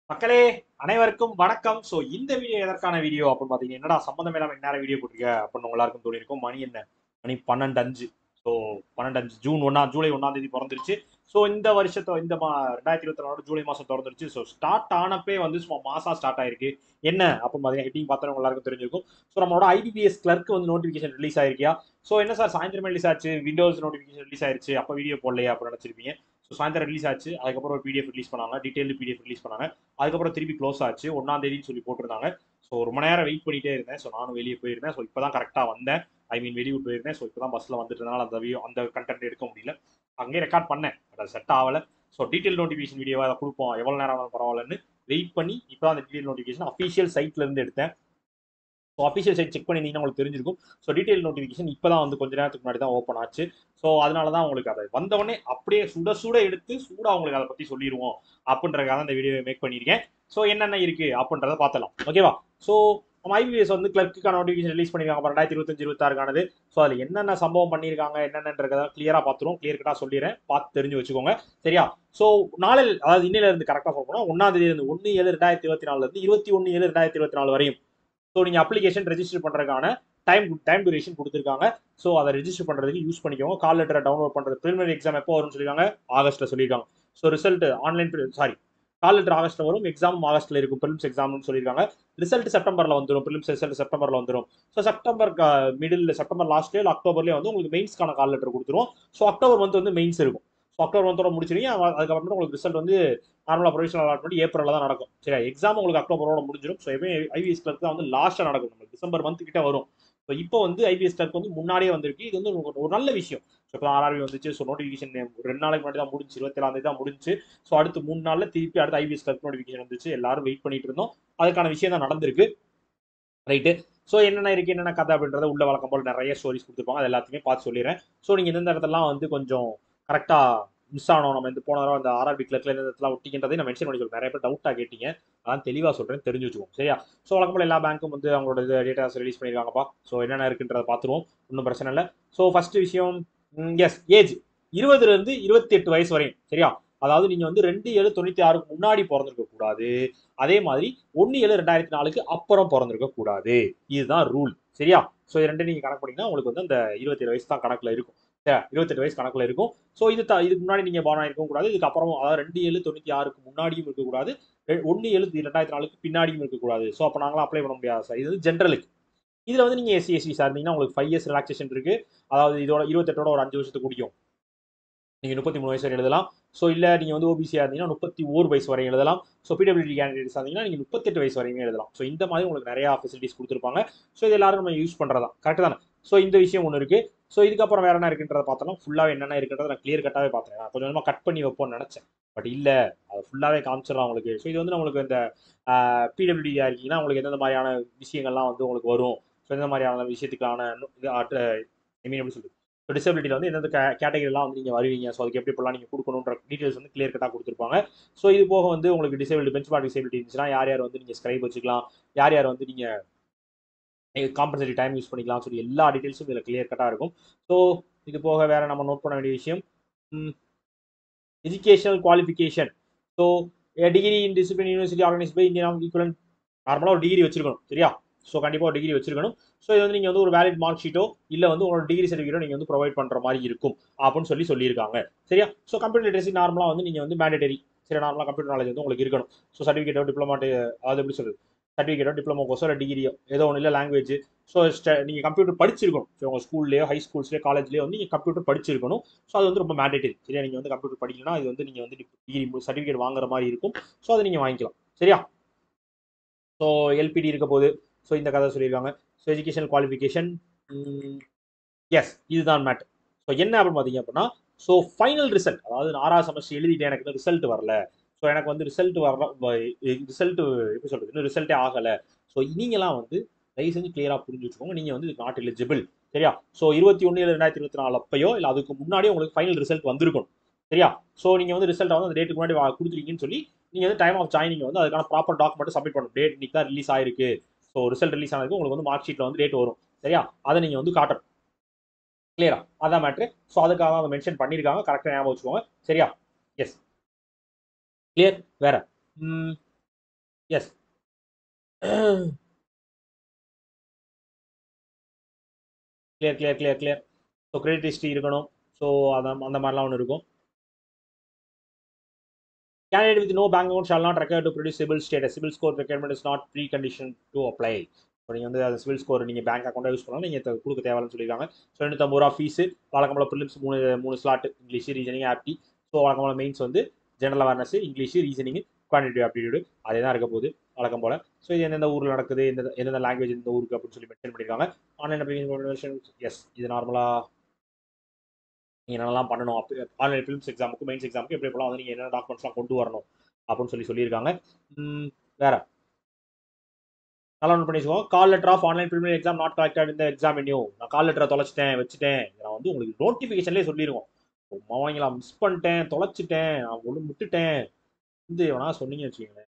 மக்களே அனைவருக்கும் வணக்கம். ஸோ இந்த வீடியோ எதற்கான வீடியோ அப்படின்னு பார்த்தீங்கன்னா, என்னடா சம்மந்தம் இல்லாமல் என்ன வீடியோ போட்டிருக்க அப்படின்னு எல்லாருக்கும் தோணிருக்கும். மணி என்ன? மணி 12:05. ஸோ 12:05 ஜூலை 1 பிறந்துருச்சு. ஸோ இந்த வருஷத்தை 2024 ஜூலை மாதம் திறந்துருச்சு. ஸோ ஸ்டார்ட் ஆனப்பே வந்து சும்மா மாசா ஸ்டார்ட் ஆயிருக்கு. என்ன அப்படின்னு பார்த்தீங்கன்னா, ஹெட்டிங் பார்த்தவங்க எல்லாருக்கும் தெரிஞ்சிருக்கும். ஸோ நம்மளோட ஐபிபிஎஸ் கிளர்க் வந்து நோட்டிஃபிகேஷன் ரிலீஸ் ஆயிருக்கியா? ஸோ என்ன சார் சாயந்தரமே ரிலீஸ் ஆச்சு, விண்டோஸ் நோட்டிஃபிகேஷன் ரிலீஸ் ஆயிருச்சு, அப்போ வீடியோ போடலையா அப்படின்னு நினச்சிருப்பீங்க. ஸோ சாயந்தரம் ரிலீஸ் ஆச்சு. அதுக்கப்புறம் ஒரு பிடிஎஃப் ரிலீஸ் பண்ணாங்க, டீடைல்டு பிடிஎஃப் ரிலீஸ் பண்ணாங்க. அதுக்கப்புறம் திருப்பி க்ளோஸ் ஆச்சு 1 சொல்லி போட்டிருந்தாங்க. ஸோ ரொம்ப நேரம் வெயிட் பண்ணிட்டே இருந்தேன். ஸோ நானும் வெளியே போயிருந்தேன். ஸோ இப்போதான் கரெக்டாக வந்தேன். ஐ மீன் வெளியூர் போயிருந்தேன். ஸோ இப்போதான் பஸ்ஸில் வந்துட்டதுனால அந்த கண்டென்ட் எடுக்க முடியல. அங்கேயே ரெக்கார்ட் பண்ணேன், பட் அது செட் ஆகலை. ஸோ டீட்டெயில் நோட்டிஃபிகேஷன் வீடியோவை அதை கொடுப்போம், எவ்வளோ நேரம் ஆனாலும் பரவாயில்லன்னு வெயிட் பண்ணி இப்போ அந்த டீட்டெயில் நோட்டிஃபிகேஷன் அஃபீஷியல் சைட்ல இருந்து எடுத்தேன். ஸோ அஃபிஷியல் சைட் செக் பண்ணியிருந்தீங்கன்னா உங்களுக்கு தெரிஞ்சிருக்கும். ஸோ டீட்டெயில் நோட்டிஃபிகேஷன் இப்போ தான் வந்து கொஞ்ச நேரத்துக்கு முன்னாடி தான் ஓப்பன் ஆச்சு. ஸோ அதனால தான் உங்களுக்கு அதை வந்தவொடனே அப்படியே சுட சுட எடுத்து சூடாக உங்களுக்கு அதை பற்றி சொல்லிடுவோம் அப்படின்றதுக்காக இந்த வீடியோ மேக் பண்ணியிருக்கேன். ஸோ என்னென்ன இருக்கு அப்படின்றத பார்த்தலாம், ஓகேவா? ஸோ நம்ம ஐபிஎஸ் வந்து கிளர்க்குக்கான நோட்டிஃபிகேஷன் ரிலீஸ் பண்ணியிருக்காங்க 2025-26 ஸோ அதில் என்னென்ன சம்பவம் பண்ணியிருக்காங்க என்னென்னன்றதை கிளியராக பார்த்துருவோம். கிளியர் கட்டாக சொல்லிடுறேன், பார்த்து தெரிஞ்சு வச்சுக்கோங்க, சரியா? ஸோ நாளில், அதாவது இன்னில இருந்து கரெக்டாக சொல்லணும், 1 1/7/2024 இருந்து 21/7/2024 வரையும் ஸோ நீங்கள் அப்ளிகேஷன் ரெஜிஸ்டர் பண்ணுறதுக்கான டைம் டியூரேஷன் கொடுத்துருக்காங்க. ஸோ அதை ரெஜிஸ்டர் பண்ணுறதுக்கு யூஸ் பண்ணிக்கோங்க. கால் லெட்டரை டவுன்லோட் பண்ணுறது, ப்ரிலிமினரி எக்ஸாம் எப்போ வரும்னு சொல்லியிருக்காங்க, ஆகஸ்ட்டில் சொல்லியிருக்காங்க. So result online, sorry, call letter ஆகஸ்ட்டில் வரும், எக்ஸாம் ஆகஸ்ட்டில் இருக்கும், ப்ரிலிம்ஸ் எக்ஸாம்னு சொல்லியிருக்காங்க. ரிசல்ட் செப்டம்பரில் வந்துடும், ப்ரிலிம்ஸ் ரிசல்ட் செப்டம்பரில் வந்துடும். ஸோ செப்டம்பர் மிடில், செப்டம்பர் லாஸ்ட்லேயே இல்லை அக்டோபர்லேயே வந்து உங்களுக்கு மெயின்ஸ்க்கான கால் லெட்டர் கொடுத்துருவோம். ஸோ அக்டோபர் மந்த் வந்து மெயின்ஸ் இருக்கும். ஸோ அக்டோபர் மந்தோட முடிச்சிருங்க. அதுக்கப்புறம் உங்களுக்கு ரிசல்ட் வந்து நார்மலாக ப்ரொவிஷனல் அலாட்மெண்ட் ஏப்ரலில் தான் நடக்கும், சரியா? எக்ஸாம் உங்களுக்கு அக்டோபரோட முடிஞ்சிடும். ஸோ எப்பவுமே ஐபிஎஸ் கிளர்க் தான் வந்து லாஸ்ட்டாக நடக்கும், நமக்கு டிசம்பர் மந்த் கிட்ட வரும். ஸோ இப்போ வந்து ஐபிஎஸ் கிளர்க் வந்து முன்னாடியே வந்திருக்கு. இது வந்து ஒரு நல்ல விஷயம். ஸோ இப்போ ஆர்ஆர்பி வந்துச்சு. ஸோ நோட்டிஃபிகேஷன் 2 நாளைக்கு முன்னாடி தான் முடிஞ்சு, 27 தான் முடிஞ்சு. ஸோ அடுத்து 3 நாளில் திருப்பி அடுத்து ஐபிஎஸ் கிளர்க் நோட்டிஃபிகேஷன் வந்துச்சு. எல்லாரும் வெயிட் பண்ணிட்டு இருந்தோம். அதுக்கான விஷயம் தான் நடந்திருக்கு, ரைட்டு? ஸோ என்னென்ன இருக்கு, என்னென்ன கதை அப்படின்றத உள்ள வழக்கம் போல் நிறைய ஸ்டோரிஸ் கொடுத்துருப்பாங்க, அது எல்லாத்தையுமே பார்த்து சொல்லிடுறேன். ஸோ நீங்கள் எந்தெந்த இடத்துலலாம் வந்து கொஞ்சம் கரெக்டாக மிஸ் ஆனோம், நம்ம இந்த போன தடவை அந்த ஆர்ஆர்பி கிளர்க்கில் எந்த இடத்துல ஒட்டிக்கின்றதை நான் மென்ஷன் பண்ணி சொல்றேன். நிறைய பேர் டவுட்டாக கேட்டீங்க, அதான் தெளிவாக சொல்கிறேன், தெரிஞ்சு வச்சுக்கோங்க, சரியா? ஸோ வழக்கம் போல் எல்லா பேங்க்கும் வந்து அவங்களோட டேட்டாஸ் ரிலீஸ் பண்ணியிருக்காங்கப்பா. ஸோ என்னென்ன இருக்குன்றதை பார்த்துருவோம், ஒன்றும் பிரச்சனை இல்லை. ஸோ ஃபர்ஸ்ட் விஷயம், எஸ், ஏஜ் 20லேருந்து 28 வயசு வரையும், சரியா? அதாவது நீங்கள் வந்து 2/7/96 முன்னாடி பிறந்திருக்க கூடாது. அதே மாதிரி 1/7/2004 அப்புறம் பிறந்திருக்க கூடாது. இதுதான் ரூல், சரியா? ஸோ இது ரெண்டு நீங்க கணக்கு பண்ணீங்கன்னா உங்களுக்கு வந்து அந்த 27 வயசு தான் கணக்குல இருக்கும், சரியா? 28 வயசு கணக்குல இருக்கும். ஸோ இதுக்கு முன்னாடி நீங்க பார்ன் ஆயிருக்கவும் கூடாது, இதுக்கு அப்புறம், அதாவது 2/7/96 முன்னாடியும் இருக்கக்கூடாது, 1/7/2004 பின்னாடியும் இருக்கக்கூடாது. ஸோ அப்போ நாங்களாம் அப்ளை பண்ண முடியாது சார், இது வந்து ஜென்ரலுக்கு. இதுல வந்து நீங்க எஸ்சி எஸ்டி சார் இருந்தீங்கன்னா உங்களுக்கு 5 இயர்ஸ் ரிலாக்ஸேஷன் இருக்கு. அதாவது இதோட 28ஓட ஒரு 5 வருஷத்துக்கு கூடியும் நீங்க 33 வயசு வரை எழுதலாம். ஸோ இல்லை நீங்கள் வந்து ஓபிசியாக இருந்தீங்கன்னா 31 வயசு வரை எழுதலாம். ஸோ பிடபிள்யூடி கேண்டிடேட்ஸ் இருந்தீங்கன்னா நீங்கள் 38 வயசு வரையுமே எழுதலாம். ஸோ இந்த மாதிரி உங்களுக்கு நிறையா ஃபெசிலிட்டிஸ் கொடுத்துருப்பாங்க. ஸோ இது எல்லாரும் நம்ம யூஸ் பண்ணுறதா, கரெக்ட் தானே? ஸோ இந்த விஷயம் ஒன்று இருக்கு. ஸோ இதுக்கப்புறம் வேற என்ன இருக்குன்றத பார்த்தோம்னா, ஃபுல்லாகவே என்னென்ன இருக்குன்றத நான் கிளியர் கட்டாகவே பார்த்தேன். நான் கொஞ்சம் கொஞ்சமாக கட் பண்ணி வைப்போம்னு நினச்சேன், பட் இல்லை, அது ஃபுல்லாகவே காமிச்சிடலாம் உங்களுக்கு. ஸோ இது வந்து நம்மளுக்கு இந்த பிடபிள்யூடியாக இருக்கீங்கன்னா உங்களுக்கு எந்தெந்த மாதிரியான விஷயங்கள்லாம் வந்து உங்களுக்கு வரும். ஸோ எந்த மாதிரியான விஷயத்துக்கான இது ஐ மீன் எப்படி சொல்றது, ஸோ டிசபிலிட்டியில் வந்து எந்தெந்த கேட்டகரிலாம் வந்து நீங்கள் வருவீங்க, ஸோ அதுக்கு எப்படி இப்படிலாம் நீங்கள் கொடுக்கணுன்ற டீட்டெயில்ஸ் வந்து கிளியர் கட்டாக கொடுத்துருப்பாங்க. ஸோ இது போக வந்து உங்களுக்கு டிசபிலிட்டி, பெஞ்ச் மார்க் டிசபிலிட்டி இருந்துச்சுன்னா யார் யார் வந்து நீங்கள் ஸ்கிரைப் வச்சுக்கலாம், யார் யார் வந்து நீங்கள் காம்பன்சேட்டிவ் டைம் யூஸ் பண்ணிக்கலாம், சொல்லி எல்லா டீட்டெயில்ஸும் இதில் கிளியர் கட்டாக இருக்கும். ஸோ இது போக வேற நம்ம நோட் பண்ண வேண்டிய விஷயம், educational qualification. So degree in discipline university organise by Indian equivalent. நார்மலாக ஒரு டிகிரி வச்சிருக்கணும், சரியா? ஸோ கண்டிப்பாக ஒரு டிகிரி வச்சிருக்கணும். ஸோ இது வந்து நீங்கள் வந்து ஒரு வேலிட் மார்க் ஷீட்டோ இல்லை வந்து உங்களோட டிகிரி சர்டிஃபிகேட்டோ நீங்கள் வந்து ப்ரொவைட் பண்ணுற மாதிரி இருக்கும் அப்படின்னு சொல்லியிருக்காங்க, சரியா? ஸோ கம்ப்யூட்டர் லிட்டரசி நார்மலாக வந்து நீங்கள் வந்து மேண்டேட்டரி, சரி, நார்மலாக கம்ப்யூட்டர் நாலேஜ் வந்து உங்களுக்கு இருக்கணும். ஸோ சர்டிஃபிகேட்டோ டிப்ளமாட்டு, அதாவது எப்படி சொல்றது, சர்டிஃபிகேட்டோ டிப்ளமோ கோர்ஸோ இல்லை டிகிரியோ ஏதோ ஒன்று, இல்லை லாங்குவேஜ். ஸோ நீங்கள் கம்ப்யூட்டர் படிச்சிருக்கணும். ஸோ உங்கள் ஸ்கூல்லேயோ ஹை ஸ்கூல்ஸ்லேயோ காலேஜ்லேயோ வந்து நீங்கள் கம்ப்யூட்டர் படிச்சிருக்கணும். ஸோ அது வந்து ரொம்ப மேண்டேட்டரி, சரியா? நீங்கள் வந்து கம்ப்யூட்டர் படிக்கணும்னா இது வந்து நீங்கள் வந்து டிகிரி சர்டிஃபிகேட் வாங்குற மாதிரி இருக்கும். ஸோ அதை நீங்கள் வாங்கிக்கலாம், சரியா? ஸோ எல்பிடி இருக்க போது. ஸோ இந்த கதை சொல்லியிருக்காங்க. ஸோ எஜுகேஷன் குவாலிஃபிகேஷன், எஸ், இதுதான் மேட். ஸோ என்ன அப்படின்னு பார்த்தீங்க அப்படின்னா, ஸோ ஃபைனல் ரிசல்ட், அதாவது 6ஆவது செமஸ்டர் எழுதிட்டு எனக்கு வந்து ரிசல்ட் வரல, ஸோ எனக்கு வந்து ரிசல்ட் வரல, ரிசல்ட் எப்படி சொல்றது, இன்னும் ரிசல்ட்டே ஆகலை. ஸோ நீங்களாம் வந்து தயவு செஞ்சு கிளியராக புரிஞ்சு வச்சுக்கோங்க, நீங்கள் வந்து நாட் எலிஜிபிள், சரியா? ஸோ 21/7/2024 அப்பயோ இல்லை அதுக்கு முன்னாடியே உங்களுக்கு ஃபைனல் ரிசல்ட் வந்திருக்கும், சரியா? ஸோ நீங்கள் வந்து ரிசல்ட் வந்து அந்த டேட்டுக்கு முன்னாடி கொடுத்துருக்கீங்கன்னு சொல்லி நீங்கள் வந்து டைம் ஆஃப் ஜாயினிங் வந்து அதுக்கான ப்ராப்பர் டாக்குமெண்ட் சப்மிட் பண்ணணும். டேட் இன்னைக்கு தான் ரிலீஸ் ஆயிருக்கு, ஸோ ரிசல்ட் ரிலீஸ் ஆனதுக்கு உங்களுக்கு வந்து மார்க் ஷீட்டில் வந்து டேட் வரும், சரியா? அதை நீங்கள் வந்து காட்டணும், கிளியரா? அதான் மேட்ரு. ஸோ அதுக்காக அதை மென்ஷன் பண்ணியிருக்காங்க, கரெக்டாக ஞாபகம் வச்சுக்கோங்க, சரியா? Yes, clear. வேற yes. Clear clear clear clear. So credit history இருக்கணும். ஸோ அந்த மாதிரிலாம் ஒன்று இருக்கும். Candidate with no bank account shall not require to produce CIBIL status. CIBIL score requirement is not precondition to apply. இப்போ நீங்கள் வந்து அந்த சிவில் ஸ்கோர் நீங்கள் பேங்க் அக்கௌண்ட்டாக யூஸ் பண்ணாலும் நீங்கள் கொடுக்க தேவைன்னு சொல்லியிருக்காங்க. ஸோ 250 ஃபீஸு, வழக்கம்போல் ப்ரிலிம்ஸ் மூணு ஸ்லாட், இங்கிலீஷ், ரீசனிங், ஆப்டி. ஸோ வழக்கம்போல் மெயின்ஸ் வந்து general awareness, English, reasoning, quantitative aptitude அதே தான் இருக்க போகுது வழக்கம் போல். ஸோ இது எந்தெந்த ஊரில் நடக்குது, எந்தெந்த லாங்குவேஜ் இந்த ஊருக்கு அப்படின்னு சொல்லி மென்ஷன் பண்ணியிருக்காங்க. ஆன்லைன் அப்ளிகேஷன் எஸ், இது நார்மலாக நீங்கள் என்னெல்லாம் பண்ணணும், ஆன்லைன் ஃபிலிம்ஸ் எக்ஸாமுக்கு, மெயின்ஸ் எக்ஸாமுக்கு எப்படி போகலாம், வந்து நீங்கள் என்னென்ன டாக்குமெண்ட்ஸ்லாம் கொண்டு வரணும் அப்படின்னு சொல்லியிருக்காங்க. வேற நல்லா நோட் பண்ணி வச்சுக்கோங்க. Call letter of online preliminary exam not collected இந்த எக்ஸாம் வென்யூ. நான் கால் லெட்டரை தொலைச்சிட்டேன் வச்சுட்டேன், நான் வந்து உங்களுக்கு நோட்டிஃபிகேஷன்லேயே சொல்லிடுவோம். அவங்களா மிஸ் பண்ணிட்டேன், தொலைச்சிட்டேன், நான் ஒன்று விட்டுட்டேன் வந்து எவனா சொன்னீங்கன்னு வச்சுக்கோங்களேன்,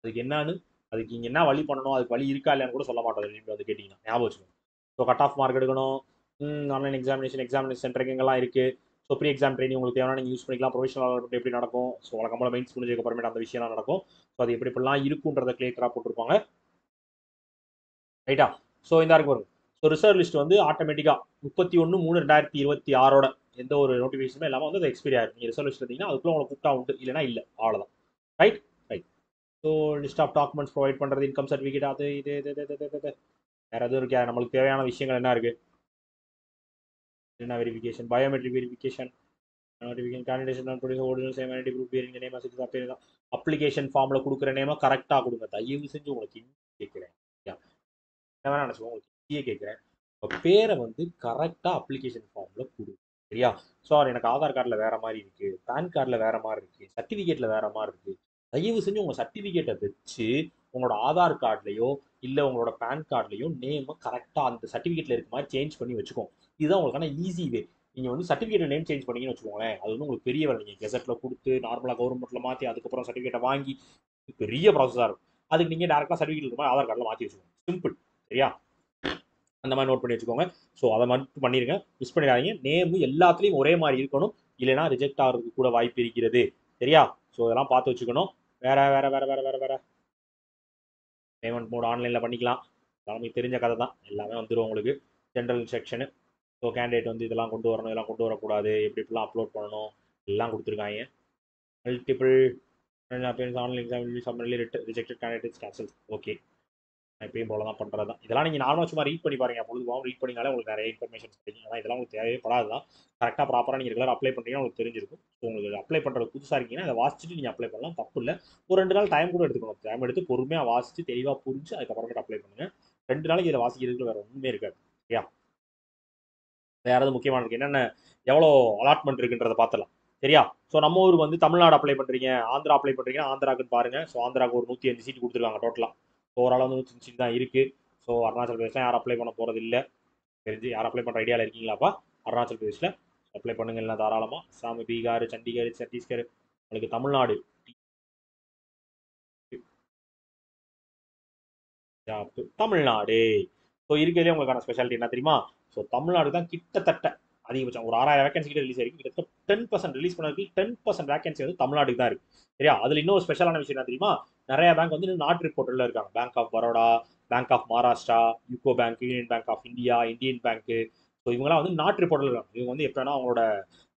அதுக்கு என்னன்னு, அதுக்கு இங்கே என்ன வழி பண்ணணும், அதுக்கு வழி இருக்கா இல்லையான்னு கூட சொல்ல மாட்டோம். நீங்கள் வந்து கேட்டிங்கன்னா ஞாபகம் வச்சுக்கோங்க. ஸோ கட் ஆஃப் மார்க் எடுக்கணும். ஆன்லைன் எக்ஸாமினேஷன் சென்டர் எங்கெல்லாம் இருக்குது. ஸோ ப்ரீ எக்ஸாம் ட்ரைனிங் உங்களுக்கு தேவையான நீங்கள் யூஸ் பண்ணிக்கலாம். ப்ரொஃபஷனல் எப்படி நடக்கும், ஸோ வழக்கம்போல் மெயின்ஸ் முடிஞ்சதுக்கு அப்புறமேட்டு அந்த விஷயம்லாம் நடக்கும். ஸோ அது எப்படி இப்படிலாம் இருக்குன்றதை கிளியராக போட்டிருப்பாங்க. ரைட்டா? ஸோ இந்த இருக்கு பாருங்க. ஸோ ரிசர்வ் லிஸ்ட் வந்து ஆட்டோமேட்டிக்காக 31/3/2026 எந்த ஒரு நோட்டிஃபிகேஷனுமே இல்லாமல் வந்து அது எக்ஸ்பீரி ஆயிடும். நீங்கள் ரிசர்வ் லிஸ்ட் இருந்தீங்கன்னா அதுக்குள்ள உங்களை கூப்பிட்டா உண்டு, இல்லைனா இல்லை, அவ்வளோதான். Right right. So list of documents provide பண்ணுறது, இன்கம் சர்டிஃபிகேட், அது இது இது இது இது இது வேற எதுவும் இருக்கா? நம்மளுக்கு தேவையான விஷயங்கள் என்ன இருக்குது? என்ன verification, biometric verification, notification, candidates original same ID proof, bearing name, application ஃபார்மில் கொடுக்குற நேமாக கரெக்டாக கொடுங்க. தயவு செஞ்சு உங்களுக்கு கேட்குறேன், என்ன வேணா நினச்சிக்கோங்க, உங்களுக்கு ஈஸியே கேட்குறேன். உங்கள் பேரை வந்து கரெக்டாக அப்ளிகேஷன் ஃபார்மில் கொடு. சரியா? சார் எனக்கு ஆதார் கார்டில் வேறு மாதிரி இருக்குது, பேன் கார்டில் வேறு மாதிரி இருக்குது, சர்டிஃபிகேட்டில் வேறு மாதிரி இருக்குது. தயவு செஞ்சு உங்கள் சர்டிஃபிகேட்டை வச்சு உங்களோட ஆதார் கார்ட்லையோ இல்லை உங்களோட பேன் கார்ட்லையோ நேமை கரெக்டாக அந்த சர்டிஃபிகேட்டில் இருக்க மாதிரி சேஞ்ச் பண்ணி வச்சுக்கோங்க. இதுதான் உங்களுக்கான ஈஸி வே. நீங்கள் வந்து சர்டிஃபிகேட் நேம் சேஞ்ச் பண்ணீங்கன்னு வச்சுக்கோங்களேன், அது வந்து உங்களுக்கு பெரிய வேலை. நீங்கள் கெசட்டில் கொடுத்து நார்மலாக கவர்மெண்ட்டில் மாற்றி அதுக்கப்புறம் சர்டிஃபிகேட்டை வாங்கி பெரிய ப்ராசஸாக இருக்கும். அதுக்கு நீங்கள் டேரெக்டாக சர்டிஃபிகேட் இருக்க மாதிரி ஆதார் கார்டில் மாற்றி வச்சுக்கோங்க. சிம்பிள். சரியா? அந்த மாதிரி நோட் பண்ணி வச்சுக்கோங்க. ஸோ அதை மட்டும் பண்ணிடுங்க, மிஸ் பண்ணிடாதீங்க. நேமு எல்லாத்துலேயும் ஒரே மாதிரி இருக்கணும், இல்லைனா ரிஜெக்ட் ஆகிறதுக்கு கூட வாய்ப்பு இருக்கிறது. சரியா? ஸோ இதெல்லாம் பார்த்து வச்சுக்கணும். வேற வேற வேற வேற வேற வேற பேமெண்ட் மோட் ஆன்லைனில் பண்ணிக்கலாம். நமக்கு தெரிஞ்ச கதை தான், எல்லாமே வந்துடும் உங்களுக்கு. General section. ஸோ கேண்டிடேட் வந்து இதெல்லாம் கொண்டு வரணும், இதெல்லாம் கொண்டு வரக்கூடாது, எப்படி இப்படிலாம் அப்லோட் பண்ணணும் எல்லாம் கொடுத்துருக்காங்க. Multiple online exam summarily rejected candidates cancel. Okay, எப்பயும் போல தான் பண்ணுறது தான். இதெல்லாம் நீங்கள் நார்மலாக சும்மா ரீட் பண்ணி பாருங்க, பொழுதுவாக ரீட் பண்ணினாலே உங்களுக்கு நிறைய இன்ஃபர்மேஷன்ஸ் கிடைக்கும். ஆனால் இதெல்லாம் உங்களுக்கு தேவைப்படாது தான். கரெக்டாக ப்ராப்பராக நீங்கள் ரெகுலர் அப்ளை பண்ணுறீங்கன்னா உங்களுக்கு தெரிஞ்சிருக்கும். ஸோ உங்களுக்கு அப்ளை பண்ணுறது புதுசாக இருக்கீங்கன்னா அதை வாசிச்சுட்டு நீங்கள் அப்ளை பண்ணலாம், தப்பு இல்லை. ஒரு 2 நாள் டைம் கூட எடுத்துக்கணும். டைம் எடுத்து பொறுமையாக வாசித்து தெளிவாக புரிஞ்சு அதுக்கப்புறமேட்டு அப்ளை பண்ணுங்கள். 2 நாளைக்கு இதில் வாசிக்கிறதுக்கு வேறு ஒன்றுமே இருக்காது. சரியா? வேறு எதாவது முக்கியமான இருக்குது, என்னென்ன எவ்வளோ அலாட்மெண்ட் இருக்குன்றதை பார்த்துலாம். சரியா? ஸோ நம்ம ஊருக்கு வந்து தமிழ்நாடு அப்ளை பண்ணுறீங்க, ஆந்திரா அப்ளை பண்ணுறீங்கன்னா ஆந்திராக்குன்னு பாருங்கள். ஸோ ஆந்திராவுக்கு ஒரு 105 சீட் கொடுத்துருக்காங்க டோட்டலாக. ஸோ ஓவரால் வந்து 105 சீட் தான் இருக்குது. ஸோ அருணாச்சல் பிரதேஷ்லாம் யாரும் அப்ளை பண்ண போகிறது இல்லை தெரிஞ்சு. யாரும் அப்ளை பண்ணுற ஐடியாவில் இருக்கீங்களாப்பா? அருணாச்சல் பிரதேஷில் அப்ளை பண்ணுங்கள்லாம் தாராளமாக. சாமி பீகார், சண்டிகர், சத்தீஸ்கர், உங்களுக்கு தமிழ்நாடு தமிழ்நாடு. ஸோ இருக்கிறதுலே உங்களுக்கான ஸ்பெஷாலிட்டி என்ன தெரியுமா? ஸோ தமிழ்நாடு தான் கிட்டத்தட்ட அதிகபட்சம் ஒரு 6000 வேகன்சி கிட்ட ரிலீஸ் ஆயிருக்கு. கிட்டத்தட்ட 10% ரிலீஸ் பண்ணதுக்கு 10% வேகன்சி வந்து தமிழ்நாட்டுக்கு தான் இருக்கு. சரியா? அதில் இன்னொரு ஸ்பெஷலான விஷயம் என்ன தெரியுமா? நிறைய பேங்க் வந்து நாட் ரிப்போர்ட்டில் இருக்காங்க. Bank of Baroda, bank of Maharashtra, UCO bank, union bank of India, Indian bank. So இவங்கலாம் வந்து நாட் ரிப்போர்ட்டில் இருக்காங்க. இவங்க வந்து எப்போ வேணா அவங்களோட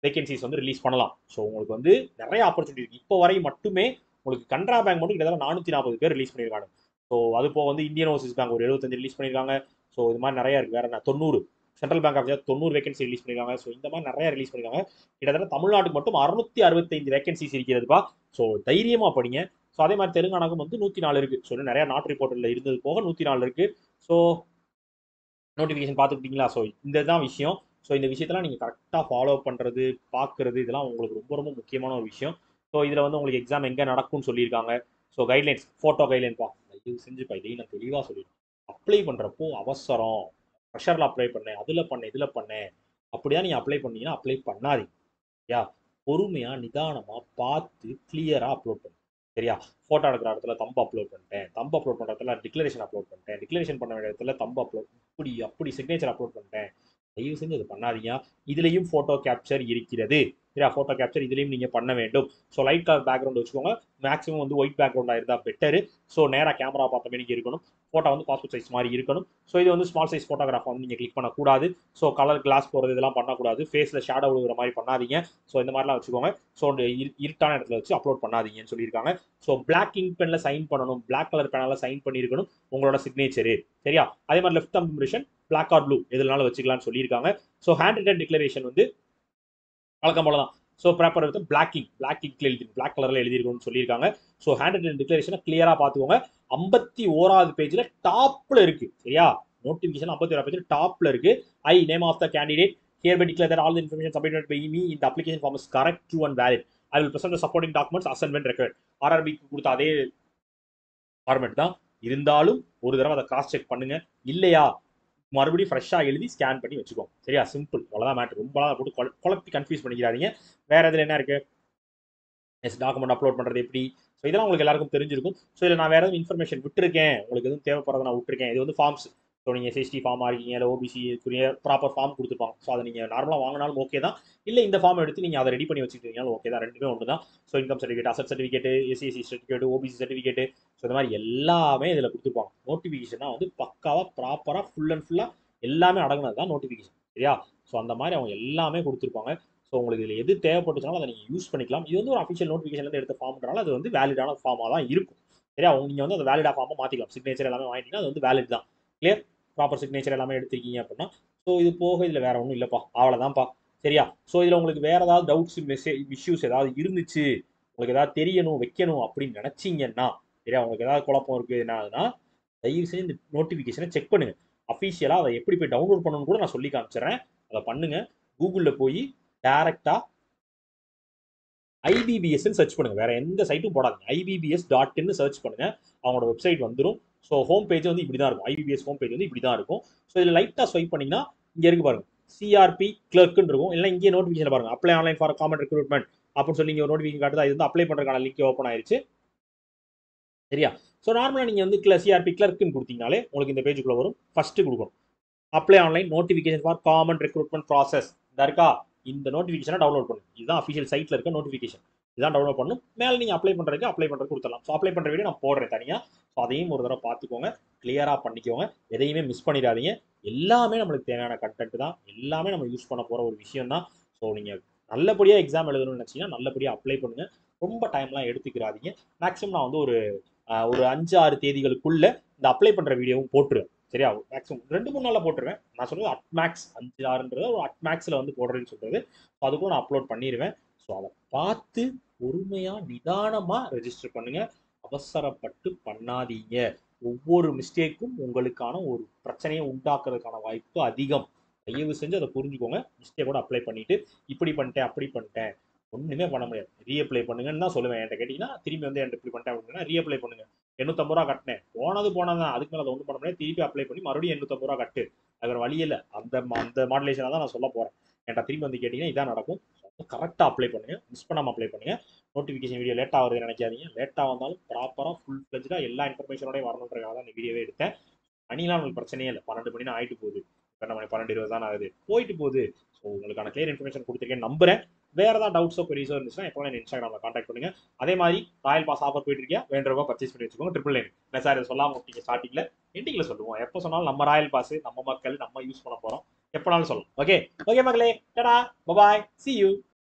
வேகன்சிஸ் வந்து ரிலீஸ் பண்ணலாம். ஸோ உங்களுக்கு வந்து நிறைய ஆப்பர்ச்சுனிட்டி இருக்குது. இப்போ வரை மட்டுமே உங்களுக்கு கனரா பேங்க் மட்டும் கிட்டத்தட்ட 440 பேர் ரிலீஸ் பண்ணியிருக்காங்க. ஸோ அது போக வந்து இந்தியன் ஓவர்சீஸ் பேங்க் ஒரு 75 ரிலீஸ் பண்ணியிருக்காங்க. ஸோ இது மாதிரி நிறைய இருக்குது. வேற என்ன 90 central bank of India 90 vacancy release பண்ணியிருக்காங்க. ஸோ இந்த மாதிரி நிறைய ரிலீஸ் பண்ணியிருக்காங்க. கிட்டத்தட்ட தமிழ்நாட்டுக்கு மட்டும் 665 வேகன்சிஸ் இருக்கிறதுப்பா. ஸோ தைரியமாக படிங்க. ஸோ அதே மாதிரி தெலுங்கானாக்கும் வந்து 104 இருக்குது. ஸோ நிறைய நாட் ரிப்போர்ட்டில் இருந்தது போக 104 இருக்குது. So notification பார்த்துக்கிட்டீங்களா? ஸோ இந்த தான் விஷயம். ஸோ இந்த விஷயத்தெல்லாம் நீங்கள் கரெக்டாக ஃபாலோ பண்ணுறது, பார்க்குறது, இதெல்லாம் உங்களுக்கு ரொம்ப ரொம்ப முக்கியமான ஒரு விஷயம். ஸோ இதில் வந்து உங்களுக்கு எக்ஸாம் எங்கே நடக்கும்னு சொல்லியிருக்காங்க. ஸோ கைட்லைன்ஸ், ஃபோட்டோ கைட்லைன்ப்பா, இது செஞ்சுப்பா, இதையும் நான் தெளிவாக சொல்லிடுறேன். அப்ளை பண்ணுறப்போ அவசரம், ப்ரெஷரில் அப்ளை பண்ணேன், அதில் பண்ணேன், இதில் பண்ணேன், அப்படிதான் நீங்கள் அப்ளை பண்ணீங்கன்னா அப்ளை பண்ணாதீங்க. சரியா? பொறுமையாக நிதானமாக பார்த்து கிளியராக அப்லோட் பண்ணுங்க. சரியா? ஃபோட்டோ எடுக்கிற இடத்துல தம்பு அப்லோட் பண்ணிட்டேன், தம்பு அப்லோட் பண்ணுற இடத்துல டிக்ளரேஷன் அப்லோட் பண்ணிட்டேன், டிக்ளரேஷன் பண்ண வேண்டிய இடத்துல தம்பு அப்லோட், இப்படி அப்படி சிக்னேச்சர் அப்லோட் பண்ணிட்டேன். தயவு செஞ்சு அது பண்ணாதீங்க. இதுலயும் போட்டோ கேப்சர் இருக்கிறது. சரியா? போட்டோ கேப்சர் இதுலயும் நீங்க பண்ண வேண்டும். ஸோ லைட் கலர் பேக்ரவுண்ட் வச்சுக்கோங்க. மேக்ஸிமம் வந்து ஒயிட் பேக்ரவுண்டா இருந்தா பெட்டர். ஸோ நேரா கேமரா பார்த்த மாதிரி இருக்கணும். போட்டோ வந்து பாஸ்போர்ட் சைஸ் மாதிரி இருக்கணும். ஸோ இது வந்து ஸ்மால் சைஸ் போட்டோகிராஃப் வந்து நீங்க கிளிக் பண்ணக்கூடாது. ஸோ கலர் கிளாஸ் போறது இதெல்லாம் பண்ணக்கூடாது. ஃபேஸ்ல ஷேடோ விழுகிற மாதிரி பண்ணாதீங்க. ஸோ இந்த மாதிரிலாம் வச்சுக்கோங்க. ஸோ இருட்டான இடத்துல வச்சு அப்லோட் பண்ணாதீங்கன்னு சொல்லியிருக்காங்க. ஸோ பிளாக் இங்க் பென்ல சைன் பண்ணணும். பிளாக் கலர் பேனால சைன் பண்ணியிருக்கணும் உங்களோட சிக்னேச்சரு. சரியா? அதே மாதிரி left thumb impression black or blue எதுனாலும் வச்சுக்கலாம்னு சொல்லியிருக்காங்க. ஸோ ஹேண்ட் ரிட்டன் டிக்ளரேஷன் வந்து வழக்கம் போல தான். ஸோ பேப்பர் வந்து பிளாக் இங்க்ல எழுதி பிளாக் கலர்ல எழுதிருக்கணும்னு சொல்லியிருக்காங்க. ஸோ ஹேண்ட் ரிட்டன் டிக்ளரேஷனை கிளியரா பார்த்துக்கோங்க. 51வது பேஜ்ல டாப்ல இருக்கு. சரியா? நோட்டிபிகேஷன் 51 பேஜ்ல டாப்ல இருக்கு. I name of the candidate hereby declare that all the information submitted by me in the application form is correct, true and valid. I will present the supporting documents as and when required. ஆர்ஆர்பிக்கு கொடுத்த அதே format தான் இருந்தாலும் ஒரு தடவை அதை cross check பண்ணுங்க. இல்லையா மறுபடியும் ஃப்ரெஷ்ஷாக எழுதி ஸ்கேன் பண்ணி வச்சுக்கோங்க. சரியா? சிம்பிள். அவ்வளோதான் மேட்ரு. ரொம்ப போட்டு குழப்பி கன்ஃபியூஸ் பண்ணிக்கிறாதீங்க. வேற இதில் என்ன இருக்கு? டாக்குமெண்ட் அப்லோட் பண்ணுறது எப்படி? ஸோ இதெல்லாம் உங்களுக்கு எல்லாருக்கும் தெரிஞ்சிருக்கும். ஸோ இதில் நான் வேற எதுவும் இன்ஃபர்மேஷன் விட்டுருக்கேன், உங்களுக்கு எதுவும் தேவைப்படுறத நான் விட்டுருக்கேன். இது வந்து ஃபார்ம்ஸ். ஸோ நீங்கள் எஸ்எஸ்டி ஃபார்மாக இருக்கீங்க, இல்லை ஓபிசிக்குரிய ப்ராப்பர் ஃபார்ம் கொடுத்துருப்பாங்க. ஸோ அதை நீங்கள் நார்மலாக வாங்கினாலும் ஓகே தான். இல்லை இந்த ஃபார்ம் எடுத்து நீங்கள் அதை ரெடி பண்ணி வச்சுக்கிட்டீங்கனாலும் ஓகே தான். ரெண்டுமே ஒன்று தான். So income certificate, asset certificate, SC SC certificate, OBC certificate, so இந்த மாதிரி எல்லாமே இதில் கொடுத்துருப்பாங்க. நோட்டிஃபிகேஷனாக வந்து பக்காவாக ப்ராப்பராக ஃபுல் அண்ட் ஃபுல்லாக எல்லாமே அடங்கினது தான் நோட்டிஃபிகேஷன். சரியா? ஸோ அந்த மாதிரி அவங்க எல்லாமே கொடுத்துருப்பாங்க. ஸோ உங்களுக்கு இதில் எது தேவைப்பட்டுச்சுனாலும் அதை நீங்கள் யூஸ் பண்ணிக்கலாம். இது வந்து ஒரு அஃபிஷியல் நோட்டிஃபிகேஷன்லேருந்து எடுத்த ஃபார்ம்னால அது வந்து வேலிடான ஃபார்மாக தான் இருக்கும். சரியா? நீங்கள் வந்து அந்த வேலிடா ஃபார்மாக மாற்றிக்கலாம். சிக்னேச்சர் எல்லாமே வாங்கிட்டீங்கன்னா அது வந்து வேலிட் தான். கிளியர்? ப்ராப்பர் சிக்னேச்சர் எல்லாமே எடுத்திருக்கீங்க அப்படின்னா. ஸோ இது போக இதில் வேற ஒன்றும் இல்லைப்பா, அவ்வளோதான்ப்பா. சரியா? ஸோ இதில் உங்களுக்கு வேற ஏதாவது டவுட்ஸ் இஷ்யூஸ் ஏதாவது இருந்துச்சு, உங்களுக்கு ஏதாவது தெரியணும் வைக்கணும் அப்படின்னு நினைச்சீங்கன்னா, சரியா, உங்களுக்கு ஏதாவது குழப்பம் இருக்குது என்னதுன்னா, தயவு செஞ்சு இந்த நோட்டிஃபிகேஷனை செக் பண்ணுங்க. அஃபிஷியலாக அதை எப்படி போய் டவுன்லோட் பண்ணணும்னு கூட நான் சொல்லி காமிச்சிடுறேன். அதை பண்ணுங்க. கூகுளில் போய் டேரக்டா IBBS சர்ச் பண்ணுங்க. வேற எந்த சைட்டும் போடாதீங்க. IBBS.in சர்ச் பண்ணுங்க. அவங்களோட வெப்சைட் வந்துடும். ஸோ ஹோம் பேஜ் வந்து இப்படி தான் இருக்கும். IBBS ஹோம் பேஜ் வந்து இப்படி தான் இருக்கும். ஸோ இதில் லைட்டாக ஸ்வைப் பண்ணீங்கன்னா இங்கே இருக்கு பாருங்க, CRP கிளர்க்குன்னு இருக்கும். இல்லை இங்கே நோட்டிஃபிகேஷன் பாருங்க, apply online for common recruitment அப்படின்னு சொல்லி இங்கே ஒரு நோட்டிஃபிகேஷன் காட்டுது. இது வந்து அப்ளை பண்ணுறதுக்கான லிங்க் ஓப்பன் ஆயிருச்சு. சரியா? ஸோ நார்மலாக நீங்கள் வந்து CRP கிளர்க்குன்னு கொடுத்தீங்கனாலே உங்களுக்கு இந்த பேஜுக்குள்ள வரும். ஃபர்ஸ்ட் கொடுக்கணும் apply online notification for common recruitment process. இந்த இருக்கா, இந்த நோட்டிஃபிகேஷனை டவுன்லோட் பண்ணுங்க. இதுதான் அஃபிஷியல் சைட்ல இருக்க நோட்டிஃபிகேஷன். இதான் டவுன்லோட் பண்ணணும். மேலே நீங்கள் அப்ளை பண்ணுறது கொடுத்துடலாம். ஸோ அப்ளை பண்ணுற வீடியோ நான் போடுறேன் தனியாக. ஸோ அதையும் ஒரு தடவை பார்த்துக்கோங்க, கிளியராக பண்ணிக்கோங்க. எதையுமே மிஸ் பண்ணிடாதீங்க. எல்லாமே நம்மளுக்கு தேவையான கண்டென்ட் தான். எல்லாமே நம்ம யூஸ் பண்ண போகிற ஒரு விஷயம் தான். ஸோ நீங்கள் நல்லபடியாக எக்ஸாம் எழுதணும்னு நினச்சிங்கன்னா நல்லபடியாக அப்ளை பண்ணுங்க. ரொம்ப டைம்லாம் எடுத்துக்கிறாதீங்க. மேக்ஸிமம் நான் வந்து ஒரு 5-6 தேதிகளுக்குள்ள இந்த அப்ளை பண்ணுற வீடியோவும் போட்டுருவேன். சரியா? மேக்ஸிமம் 2-3 நாளில் போட்டுருவேன். நான் சொல்றது அட்மேக்ஸ் 5-6ன்றது ஒரு அட்மேக்ஸில் வந்து போடுறேன்னு சொல்றது. அதுக்கும் நான் அப்லோட் பண்ணிடுவேன். ஸோ அதை பார்த்து பொறுமையாக நிதானமாக ரெஜிஸ்டர் பண்ணுங்க. அவசரப்பட்டு பண்ணாதீங்க. ஒவ்வொரு மிஸ்டேக்கும் உங்களுக்கான ஒரு பிரச்சனையை உண்டாக்குறதுக்கான வாய்ப்பு அதிகம். தயவு செஞ்சு அதை புரிஞ்சுக்கோங்க. மிஸ்டேக்கோட அப்ளை பண்ணிட்டு இப்படி பண்ணிட்டேன் அப்படி பண்ணிட்டேன் ஒன்றுமே பண்ண முடியாது. ரீஅப்ளை பண்ணுங்கன்னு தான் சொல்லுவேன். என்கிட்ட கேட்டிங்கன்னா திரும்பி வந்து என்கிட்ட இப்படி பண்ணிட்டேன் அப்படின்னா ரீஅப்ளை பண்ணுங்க. 850 ரூபா கட்டினேன், போனது தான். அதுக்கு மேலே அதை ஒன்றும் பண்ண முடியாது. திருப்பி அப்ளை பண்ணி மறுபடியும் 850 ரூபா கட்டு. அது ஒரு வழி இல்லை. அந்த மாடுலேஷனாக தான் நான் சொல்ல போகிறேன். என்கிட்ட திரும்பி வந்து கேட்டிங்கன்னா இதான் நடக்கும். கரெக்டாக அப்ளை பண்ணுங்க. மிஸ் பண்ணாமல் அப்ளை பண்ணுங்க. நோட்டிஃபிகேஷன் வீடியோ லேட்டாக வருதுன்னு நினைக்காதீங்க. லேட்டாக வந்தாலும் ப்ராப்பராக ஃபுல் ஃப்ளெஜ்டாக எல்லா இன்ஃபர்மேஷனோடய வரணுன்றதுக்காக தான் இந்த வீடியோவே எடுத்தேன். மணிலாம் உங்களுக்கு பிரச்சனையே இல்லை. 12 மணி ஆகிட்டு போகுது. இப்போ மணி 12:20 தான் ஆகுது, போயிட்டு போகுது. ஸோ உங்களுக்கான கிளியர் இன்ஃபர்மேஷன் கொடுத்துருக்கேன் நம்புறேன். வேற ஏதாவது டவுட்ஸோ கொரிஸோ இருந்துச்சுன்னா எப்போ என்ன இன்ஸ்டாகிராமில் கான்டாக்ட் பண்ணுங்க. அதே மாதிரி ராயல் பாஸ் ஆஃபர் போயிட்டு இருக்கியா, வேண்டவங்க பர்ச்சேஸ் பண்ணி வச்சுக்கோங்க. 999. இல்லை சார் இதை சொல்லாமல் விட்டீங்க ஸ்டார்டிங்கில், எண்டிங்கில் சொல்லுவோம். எப்போ சொன்னாலும் நம்ம ராயல் பாஸ் நம்ம மக்கள் நம்ம யூஸ் பண்ண போகிறோம். எப்போனாலும் சொல்லலாம். ஓகே ஓகே மக்களே, டடா பபாய், see you.